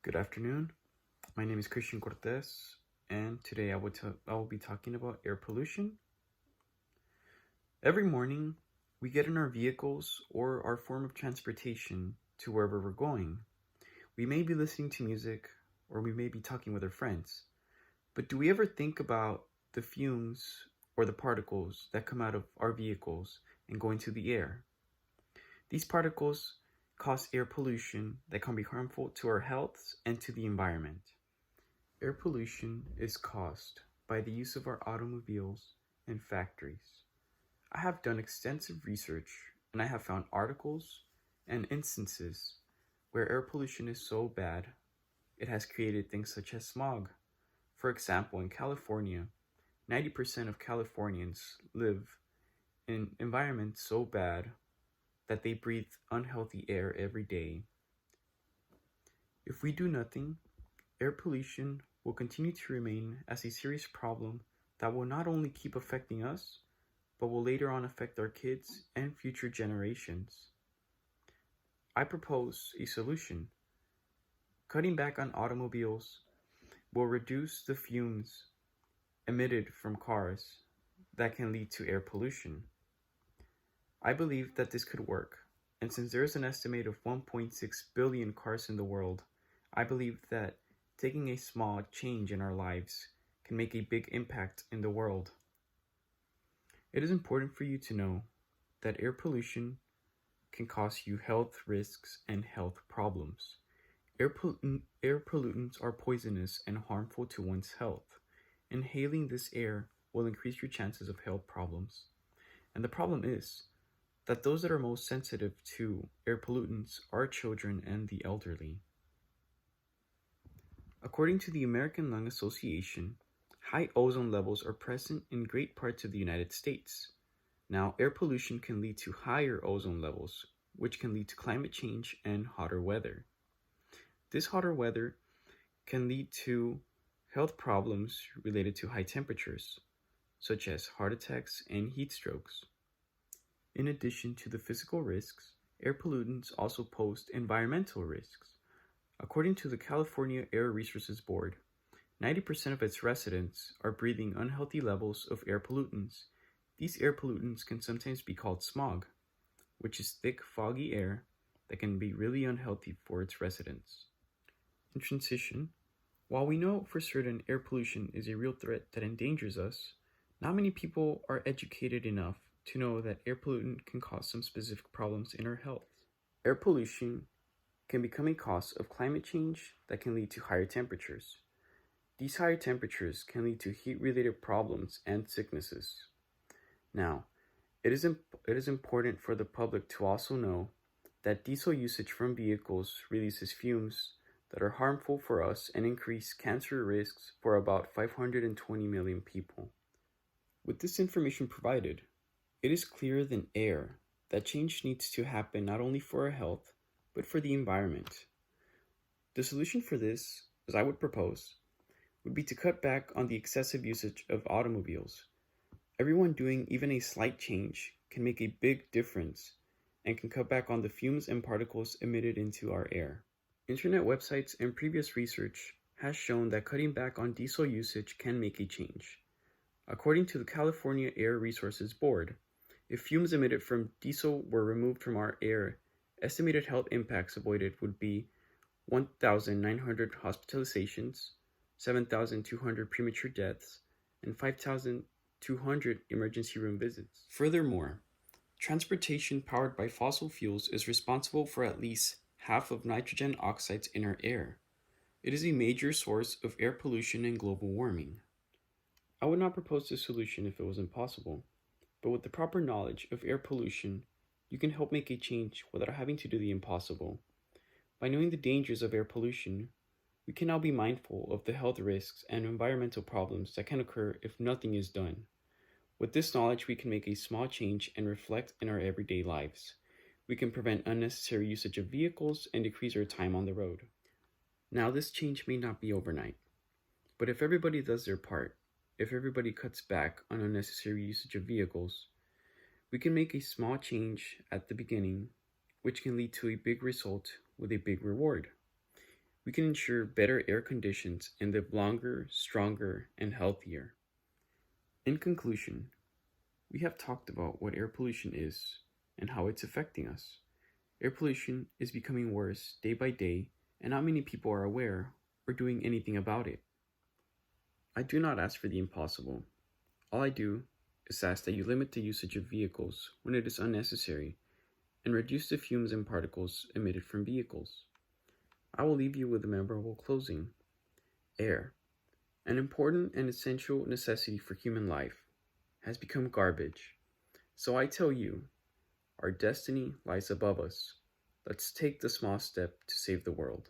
Good afternoon. My name is Christian Cortez, and today I will be talking about air pollution. Every morning, we get in our vehicles or our form of transportation to wherever we're going. We may be listening to music or we may be talking with our friends, but do we ever think about the fumes or the particles that come out of our vehicles and go into the air? These particles cause air pollution that can be harmful to our health and to the environment. Air pollution is caused by the use of our automobiles and factories. I have done extensive research and I have found articles and instances where air pollution is so bad it has created things such as smog. For example, in California, 90% of Californians live in environments so bad that they breathe unhealthy air every day. If we do nothing, air pollution will continue to remain as a serious problem that will not only keep affecting us, but will later on affect our kids and future generations. I propose a solution. Cutting back on automobiles will reduce the fumes emitted from cars that can lead to air pollution. I believe that this could work, and since there is an estimate of 1.6 billion cars in the world, I believe that taking a small change in our lives can make a big impact in the world. It is important for you to know that air pollution can cause you health risks and health problems. Air pollutants are poisonous and harmful to one's health. Inhaling this air will increase your chances of health problems. And the problem is that those that are most sensitive to air pollutants are children and the elderly. According to the American Lung Association, high ozone levels are present in great parts of the United States. Now, air pollution can lead to higher ozone levels, which can lead to climate change and hotter weather. This hotter weather can lead to health problems related to high temperatures, such as heart attacks and heat strokes. In addition to the physical risks, air pollutants also pose environmental risks. According to the California Air Resources Board, 90% of its residents are breathing unhealthy levels of air pollutants. These air pollutants can sometimes be called smog, which is thick, foggy air that can be really unhealthy for its residents. In transition, while we know for certain air pollution is a real threat that endangers us, not many people are educated enough to know that air pollutant can cause some specific problems in our health. Air pollution can become a cause of climate change that can lead to higher temperatures. These higher temperatures can lead to heat-related problems and sicknesses. Now, it is important for the public to also know that diesel usage from vehicles releases fumes that are harmful for us and increase cancer risks for about 520 million people. With this information provided, it is clearer than air that change needs to happen not only for our health, but for the environment. The solution for this, as I would propose, would be to cut back on the excessive usage of automobiles. Everyone doing even a slight change can make a big difference and can cut back on the fumes and particles emitted into our air. Internet websites and previous research has shown that cutting back on diesel usage can make a change. According to the California Air Resources Board, if fumes emitted from diesel were removed from our air, estimated health impacts avoided would be 1,900 hospitalizations, 7,200 premature deaths, and 5,200 emergency room visits. Furthermore, transportation powered by fossil fuels is responsible for at least half of nitrogen oxides in our air. It is a major source of air pollution and global warming. I would not propose this solution if it was impossible, but with the proper knowledge of air pollution, you can help make a change without having to do the impossible. By knowing the dangers of air pollution, we can now be mindful of the health risks and environmental problems that can occur if nothing is done. With this knowledge, we can make a small change and reflect in our everyday lives. We can prevent unnecessary usage of vehicles and decrease our time on the road. Now, this change may not be overnight, but if everybody does their part, if everybody cuts back on unnecessary usage of vehicles, we can make a small change at the beginning, which can lead to a big result with a big reward. we can ensure better air conditions and live longer, stronger, and healthier. In conclusion, we have talked about what air pollution is and how it's affecting us. Air pollution is becoming worse day by day, and not many people are aware or doing anything about it. I do not ask for the impossible. All I do is ask that you limit the usage of vehicles when it is unnecessary and reduce the fumes and particles emitted from vehicles. I will leave you with a memorable closing. Air, an important and essential necessity for human life, has become garbage. So I tell you, our destiny lies above us. Let's take the small step to save the world.